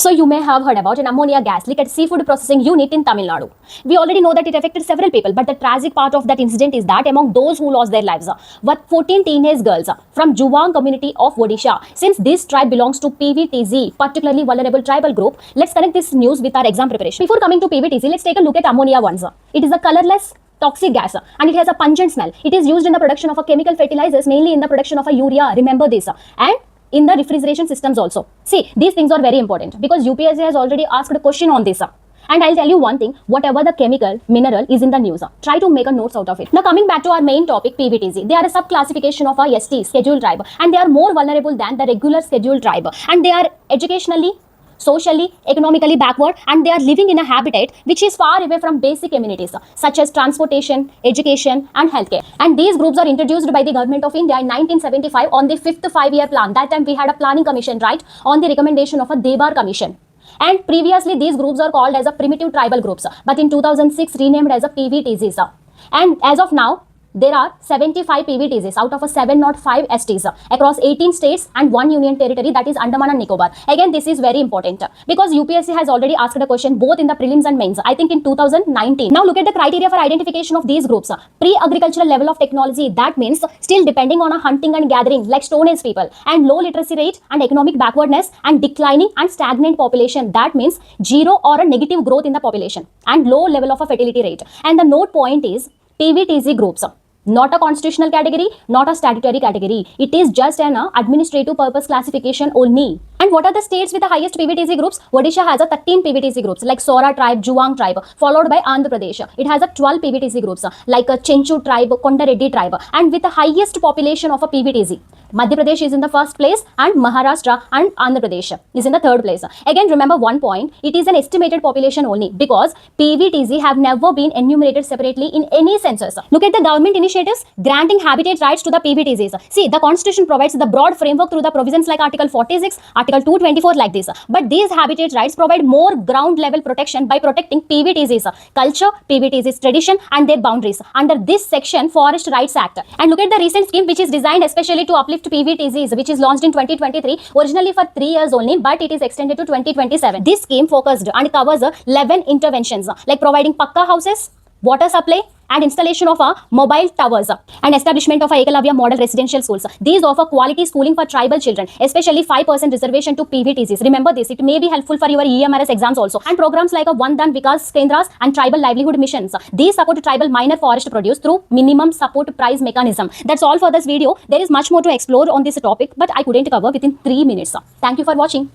So you may have heard about an ammonia gas leak at seafood processing unit in Tamil Nadu. We already know that it affected several people, but the tragic part of that incident is that among those who lost their lives were 14 teenage girls from Juwang community of Odisha. Since this tribe belongs to pvtg, particularly vulnerable tribal group, let's connect this news with our exam preparation. Before coming to pvtg, let's take a look at ammonia once. It is a colorless toxic gas and it has a pungent smell. It is used in the production of a chemical fertilizers, mainly in the production of a urea. Remember this. And in the refrigeration systems also. See, these things are very important because UPSC has already asked a question on this. And I'll tell you one thing, whatever the chemical, mineral is in the news, try to make a notes out of it. Now coming back to our main topic, pvtg. They are a sub-classification of a ST, scheduled tribe, and they are more vulnerable than the regular scheduled tribe. And they are educationally, socially, economically backward, and they are living in a habitat which is far away from basic amenities such as transportation, education and healthcare. And these groups are introduced by the government of India in 1975 on the 5th five-year plan. That time we had a planning commission, right, on the recommendation of a Debar commission. And previously these groups are called as a primitive tribal groups, but in 2006 renamed as a pvtgs. And as of now, there are 75 PVTGs out of a 705 STs across 18 states and 1 union territory, that is Andaman and Nicobar. Again, this is very important because UPSC has already asked a question both in the prelims and mains, I think in 2019. Now look at the criteria for identification of these groups. Pre-agricultural level of technology, that means still depending on a hunting and gathering like Stone Age people, and low literacy rate and economic backwardness and declining and stagnant population, that means zero or a negative growth in the population, and low level of a fertility rate. And the note point is PVTG groups. Not a constitutional category, not a statutory category. It is just an administrative purpose classification only. And what are the states with the highest PVTG groups? Odisha has a 13 PVTG groups like Sora tribe, Juwang tribe, followed by Andhra Pradesh. It has a 12 PVTG groups like a Chenchu tribe, Kondareddy tribe, and with the highest population of a PVTG. Madhya Pradesh is in the first place and Maharashtra and Andhra Pradesh is in the third place. Again, remember one point, it is an estimated population only because PVTG have never been enumerated separately in any census. Look at the government initiatives granting habitat rights to the PVTGs. See, the constitution provides the broad framework through the provisions like Article 46, Article 224 like this. But these habitat rights provide more ground level protection by protecting PVTGs culture, PVTGs tradition and their boundaries under this section Forest Rights Act. And look at the recent scheme which is designed especially to uplift PVTGs, which is launched in 2023, originally for 3 years only, but it is extended to 2027. This scheme focused and covers 11 interventions like providing pakka houses, water supply and installation of mobile towers and establishment of Ekalavya model residential schools. These offer quality schooling for tribal children, especially 5% reservation to PVTGs. Remember this, it may be helpful for your EMRS exams also. And programs like a Vandan Vikas Kendras and tribal livelihood missions. These support tribal minor forest produce through minimum support price mechanism. That's all for this video. There is much more to explore on this topic, but I couldn't cover within 3 minutes. Thank you for watching.